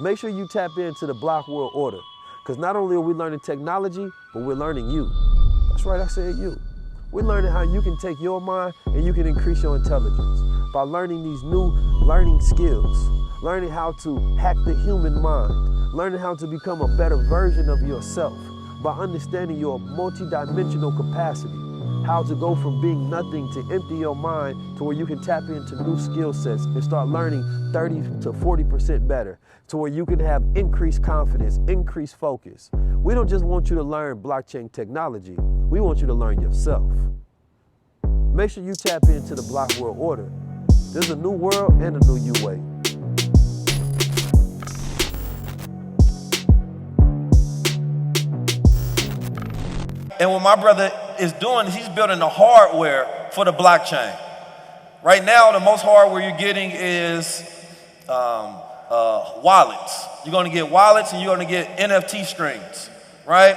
Make sure you tap into the Block World Order, because not only are we learning technology, but we're learning you. That's right, I said you. We're learning how you can take your mind and you can increase your intelligence by learning these new learning skills, learning how to hack the human mind, learning how to become a better version of yourself by understanding your multidimensional capacity, how to go from being nothing to empty your mind to where you can tap into new skill sets and start learning 30 to 40% better, to where you can have increased confidence, increased focus. We don't just want you to learn blockchain technology, we want you to learn yourself. Make sure you tap into the Block World Order. There's a new world and a new you way. And what my brother is doing, he's building the hardware for the blockchain. Right now, the most hardware you're getting is wallets. You're gonna get wallets and you're gonna get NFT strings, right?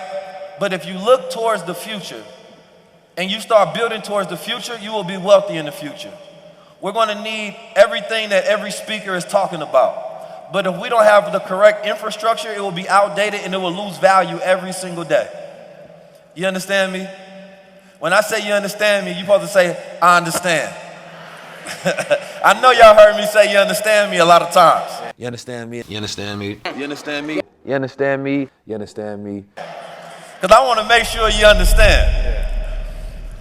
But if you look towards the future and you start building towards the future, you will be wealthy in the future. We're gonna need everything that every speaker is talking about. But if we don't have the correct infrastructure, it will be outdated and it will lose value every single day. You understand me? When I say you understand me, you're supposed to say, I understand. I know y'all heard me say you understand me a lot of times. You understand me? You understand me? You understand me? You understand me? You understand me? Because I want to make sure you understand.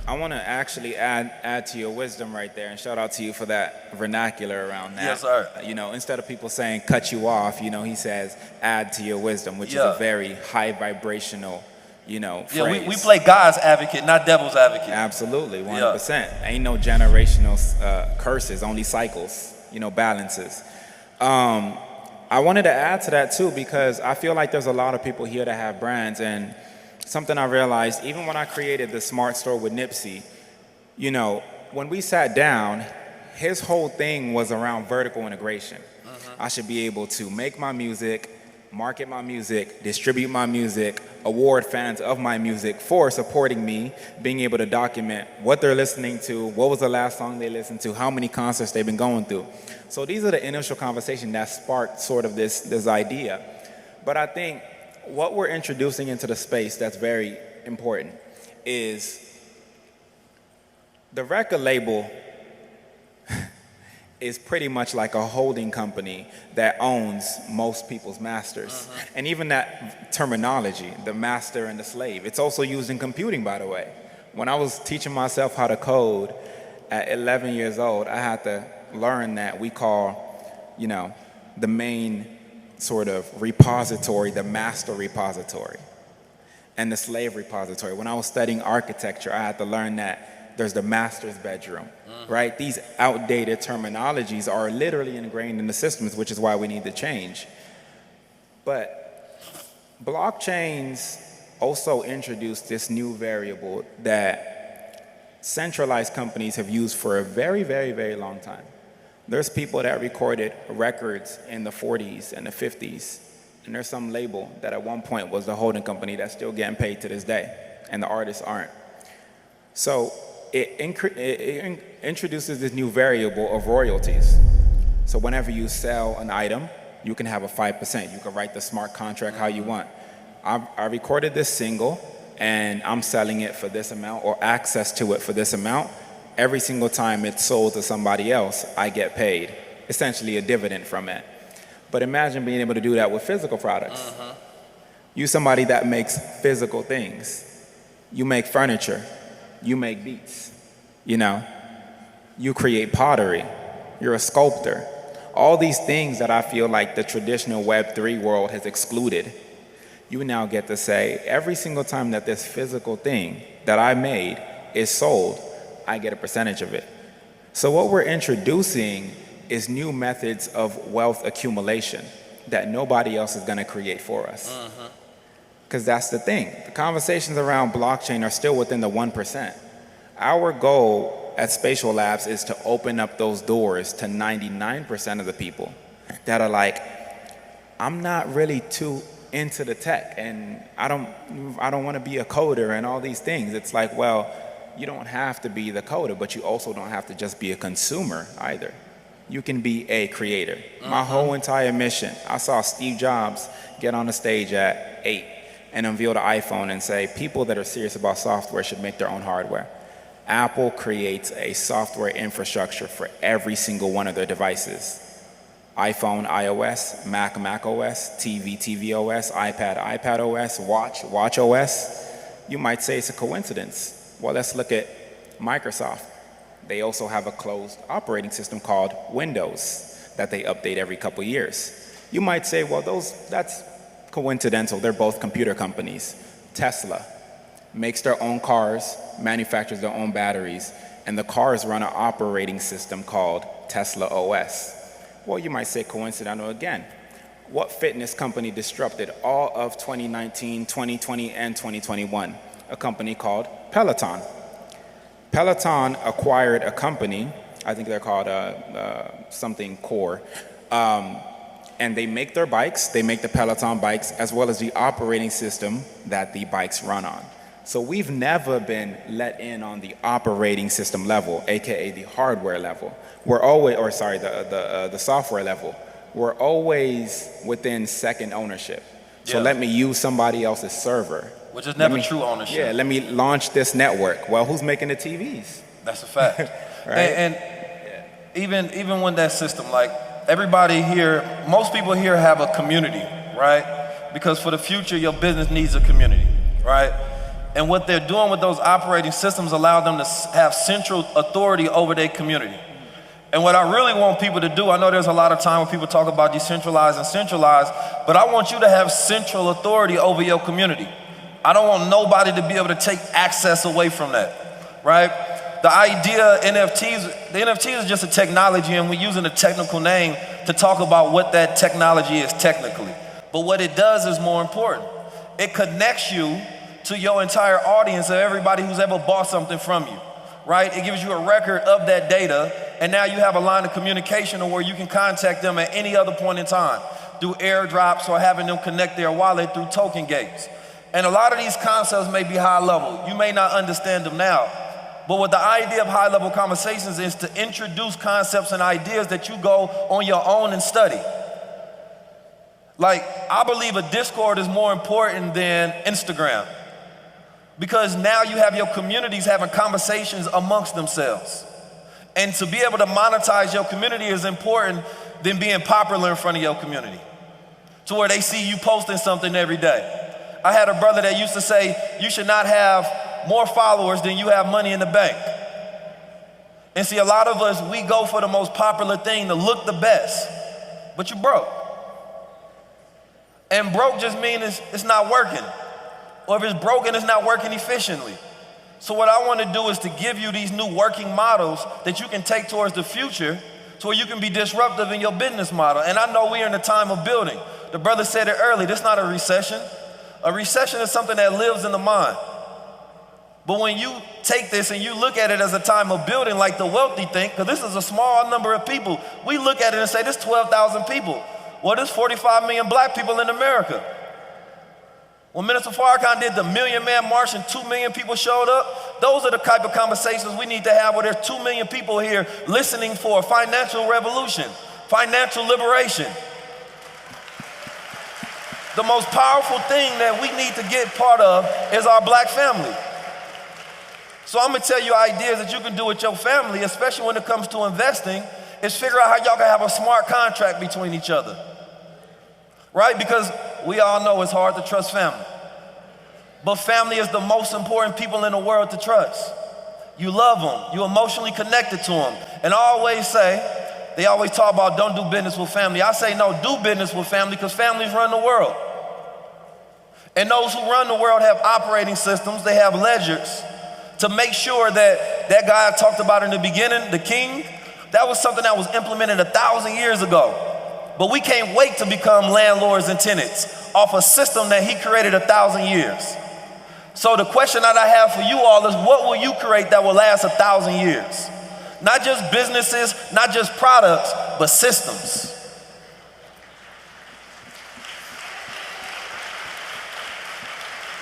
I want to actually add to your wisdom right there, and shout out to you for that vernacular around that. Yes, sir. You know, instead of people saying cut you off, you know, he says add to your wisdom, which is a very high vibrational, you know, phrase. Yeah, we play God's advocate, not devil's advocate. Absolutely, 100%. Ain't no generational curses, only cycles, you know, balances. I wanted to add to that too, because I feel like there's a lot of people here that have brands, and something I realized, even when I created the Smart Store with Nipsey, you know, when we sat down, his whole thing was around vertical integration. I should be able to make my music, market my music, distribute my music, award fans of my music for supporting me, being able to document what they're listening to, what was the last song they listened to, how many concerts they've been going through. So these are the initial conversations that sparked sort of this idea. But I think what we're introducing into the space that's very important is the record label is pretty much like a holding company that owns most people's masters. And even that terminology, the master and the slave, it's also used in computing, by the way. When I was teaching myself how to code at 11 years old, I had to learn that we call, you know, the main sort of repository, the master repository, and the slave repository. When I was studying architecture, I had to learn that there's the master's bedroom, right? These outdated terminologies are literally ingrained in the systems, which is why we need to change. But blockchains also introduced this new variable that centralized companies have used for a very, very, very long time. There's people that recorded records in the 40s and the 50s, and there's some label that at one point was the holding company that's still getting paid to this day, and the artists aren't. So it introduces this new variable of royalties. So whenever you sell an item, you can have a 5%. You can write the smart contract how you want. I recorded this single, and I'm selling it for this amount, or access to it for this amount. Every single time it's sold to somebody else, I get paid, essentially a dividend from it. But imagine being able to do that with physical products. You somebody that makes physical things. You make furniture. You make beats. You know, you create pottery. You're a sculptor. All these things that I feel like the traditional Web3 world has excluded, you now get to say, every single time that this physical thing that I made is sold, I get a percentage of it. So what we're introducing is new methods of wealth accumulation that nobody else is going to create for us. Because that's the thing. The conversations around blockchain are still within the 1%. Our goal at Spatial Labs is to open up those doors to 99% of the people that are like, I'm not really too into the tech, and I don't want to be a coder and all these things. It's like, well, you don't have to be the coder, but you also don't have to just be a consumer either. You can be a creator. My whole entire mission, I saw Steve Jobs get on the stage at 8 and unveil the iPhone and say, people that are serious about software should make their own hardware. Apple creates a software infrastructure for every single one of their devices. iPhone, iOS, Mac, Mac OS, TV, TV OS, iPad, iPad OS, Watch, Watch OS. You might say it's a coincidence. Well, let's look at Microsoft. They also have a closed operating system called Windows that they update every couple years. You might say, well, that's coincidental. They're both computer companies. Tesla makes their own cars, manufactures their own batteries, and the cars run an operating system called Tesla OS. Well, you might say coincidental again. What fitness company disrupted all of 2019, 2020, and 2021? A company called Peloton. Peloton acquired a company, I think they're called something Core, and And they make their bikes, they make the Peloton bikes, as well as the operating system that the bikes run on. So we've never been let in on the operating system level, AKA the hardware level. We're always, or sorry, the software level. We're always within second ownership. So let me use somebody else's server. Which is never true ownership. Yeah, let me launch this network. Well, who's making the TVs? That's a fact. Right? And even when that system, like everybody here, most people here have a community, right? Because for the future, your business needs a community, right? And what they're doing with those operating systems allow them to have central authority over their community. And what I really want people to do, I know there's a lot of time when people talk about decentralized and centralized, but I want you to have central authority over your community. I don't want nobody to be able to take access away from that, right? The idea NFTs, the NFT is just a technology, and we're using a technical name to talk about what that technology is technically. But what it does is more important. It connects you to your entire audience of everybody who's ever bought something from you, right? It gives you a record of that data, and now you have a line of communication where you can contact them at any other point in time through airdrops or having them connect their wallet through token gates. And a lot of these concepts may be high level. You may not understand them now, but what the idea of high level conversations is to introduce concepts and ideas that you go on your own and study. Like, I believe a Discord is more important than Instagram, because now you have your communities having conversations amongst themselves. And to be able to monetize your community is important than being popular in front of your community, to where they see you posting something every day. I had a brother that used to say, you should not have more followers than you have money in the bank. And see, a lot of us, we go for the most popular thing to look the best, but you broke. And broke just means it's not working. Or if it's broken, it's not working efficiently. So what I want to do is to give you these new working models that you can take towards the future, so where you can be disruptive in your business model. And I know we're in a time of building. The brother said it early, this is not a recession. A recession is something that lives in the mind. But when you take this and you look at it as a time of building, like the wealthy think, because this is a small number of people, we look at it and say, this 12,000 people. Well, there's 45 million black people in America. When Minister Farrakhan did the Million Man March and 2 million people showed up, those are the type of conversations we need to have where there's 2 million people here listening for a financial revolution, financial liberation. The most powerful thing that we need to get part of is our black family. So I'm gonna tell you ideas that you can do with your family, especially when it comes to investing, is figure out how y'all can have a smart contract between each other. Right? Because we all know it's hard to trust family. But family is the most important people in the world to trust. You love them, you're emotionally connected to them. And I always say, they always talk about don't do business with family. I say no, do business with family, because families run the world. And those who run the world have operating systems, they have ledgers to make sure that that guy I talked about in the beginning, the king, that was something that was implemented 1,000 years ago. But we can't wait to become landlords and tenants off a system that he created 1,000 years. So the question that I have for you all is, what will you create that will last 1,000 years? Not just businesses, not just products, but systems.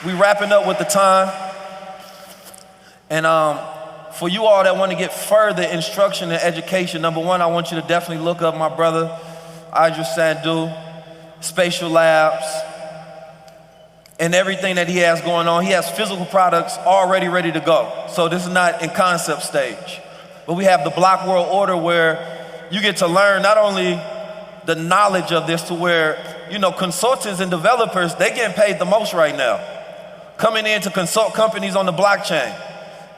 We wrapping up with the time. And for you all that want to get further instruction and education, number one, I want you to definitely look up my brother, Iddris Sandu, Spatial Labs, and everything that he has going on. He has physical products already ready to go. So this is not in concept stage. But we have the Block World Order, where you get to learn not only the knowledge of this, to where, you know, consultants and developers, they getting paid the most right now, coming in to consult companies on the blockchain.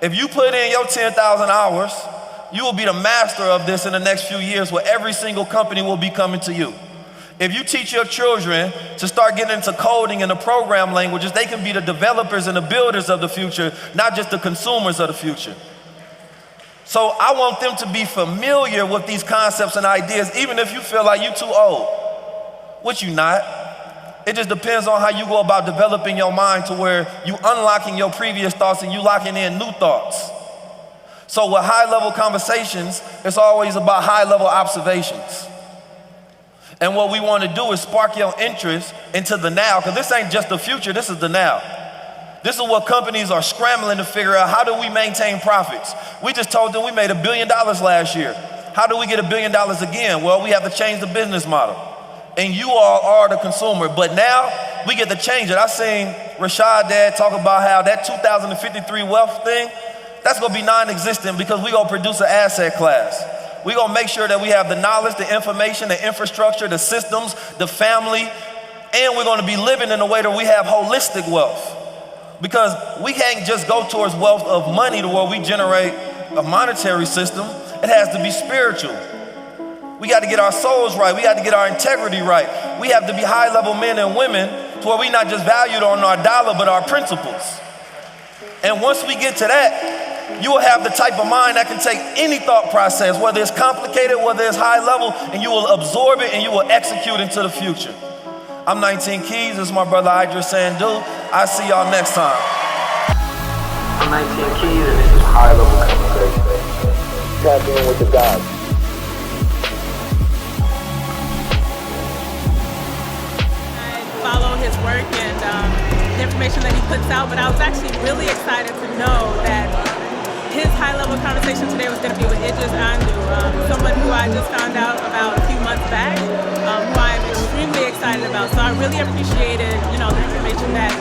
If you put in your 10,000 hours, you will be the master of this in the next few years, where every single company will be coming to you. If you teach your children to start getting into coding and the program languages, they can be the developers and the builders of the future, not just the consumers of the future. So I want them to be familiar with these concepts and ideas, even if you feel like you're too old, which you're not. It just depends on how you go about developing your mind to where you unlocking your previous thoughts and you locking in new thoughts. So with high-level conversations, it's always about high-level observations. And what we want to do is spark your interest into the now, because this ain't just the future, this is the now. This is what companies are scrambling to figure out. How do we maintain profits? We just told them we made $1 billion last year. How do we get $1 billion again? Well, we have to change the business model. And you all are the consumer, but now we get to change it. I seen Rashad Dad talk about how that 2053 wealth thing, that's gonna be non-existent because we gonna produce an asset class. We gonna make sure that we have the knowledge, the information, the infrastructure, the systems, the family, and we're gonna be living in a way that we have holistic wealth. Because we can't just go towards wealth of money to where we generate a monetary system. It has to be spiritual. We got to get our souls right. We got to get our integrity right. We have to be high-level men and women to where we're not just valued on our dollar, but our principles. And once we get to that, you will have the type of mind that can take any thought process, whether it's complicated, whether it's high-level, and you will absorb it and you will execute into the future. I'm 19 Keys. This is my brother Iddris Sandu. I'll see y'all next time. I'm 19 Keys, and this is high-level commendation. Tap in with the gods. Follow his work and the information that he puts out, but I was actually really excited to know that his high-level conversation today was going to be with Iddris Sandu, someone who I just found out about a few months back, who I'm extremely excited about. So I really appreciated, the information that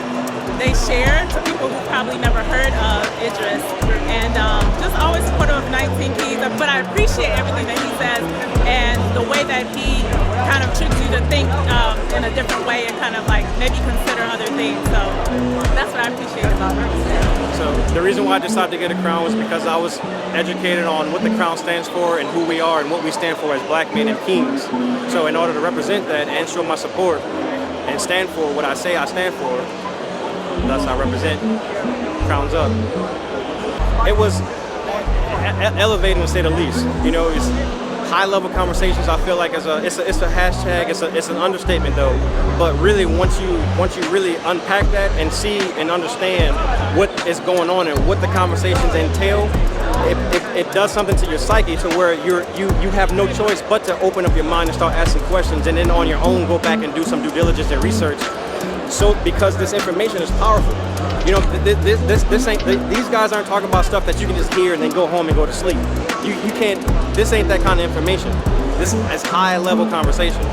they shared to people who probably never heard of Iddris, and just always supportive of 19 Keys. But I appreciate everything that he says and the way that he kind of tricks you to think in a different way and kind of like maybe consider other things. So that's what I appreciate about him. So the reason why I decided to get a crown was because I was educated on what the crown stands for and who we are and what we stand for as black men and kings. So in order to represent that and show my support and stand for what I say I stand for, thus I represent Crowns Up. It was elevating to say the least. It's high-level conversations. I feel like it's a hashtag. It's an understatement though. But really, once you really unpack that and see and understand what is going on and what the conversations entail, it does something to your psyche to where you have no choice but to open up your mind and start asking questions, and then on your own go back and do some due diligence and research. So because this information is powerful, this ain't, these guys aren't talking about stuff that you can just hear and then go home and go to sleep. You can't. This ain't that kind of information. This is high-level conversations.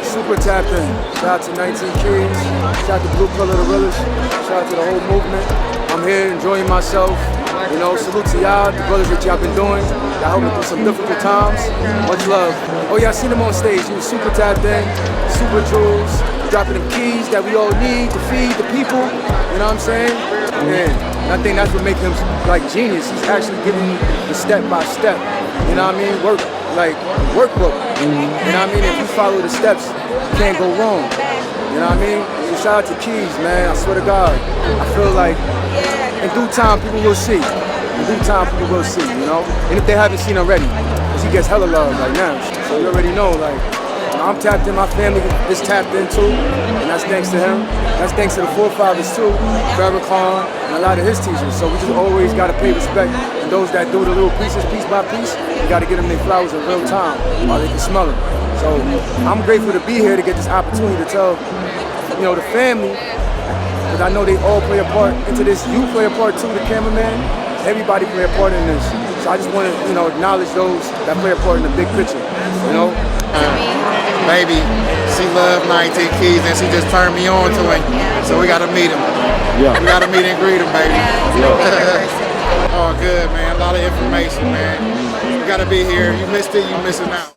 Super tapped in. Shout out to 19 Keys. Shout out to Blue Color the Realest. Shout out to the whole movement. I'm here enjoying myself. Salute to y'all, the brothers that y'all been doing. Y'all helped me through some difficult times. Much love. Oh yeah, I seen him on stage. He was super tapped in, super jewels, dropping them keys that we all need to feed the people. You know what I'm saying? And I think that's what makes him like genius. He's actually giving you the step by step. You know what I mean? Workbook. You know what I mean? If you follow the steps, you can't go wrong. You know what I mean? So shout out to Keys, man. I swear to God. I feel like in due time, people will see. In due time, people will see, And if they haven't seen already, because he gets hella love right now. So you already know, I'm tapped in, my family is tapped in too. And that's thanks to him. That's thanks to the forefathers too. Forever Khan and a lot of his teachers. So we just always got to pay respect. And those that do the little pieces, piece by piece, you got to get them their flowers in real time while they can smell them. So I'm grateful to be here to get this opportunity to tell, the family, because I know they all play a part into this. You play a part too, the cameraman. Everybody play a part in this. So I just want to, acknowledge those that play a part in the big picture, Baby, she loved 19 Keys and she just turned me on to him. So we gotta meet him. Yeah. We gotta meet and greet him, baby. Oh, good, man. A lot of information, man. You gotta be here. You missed it, you missing out.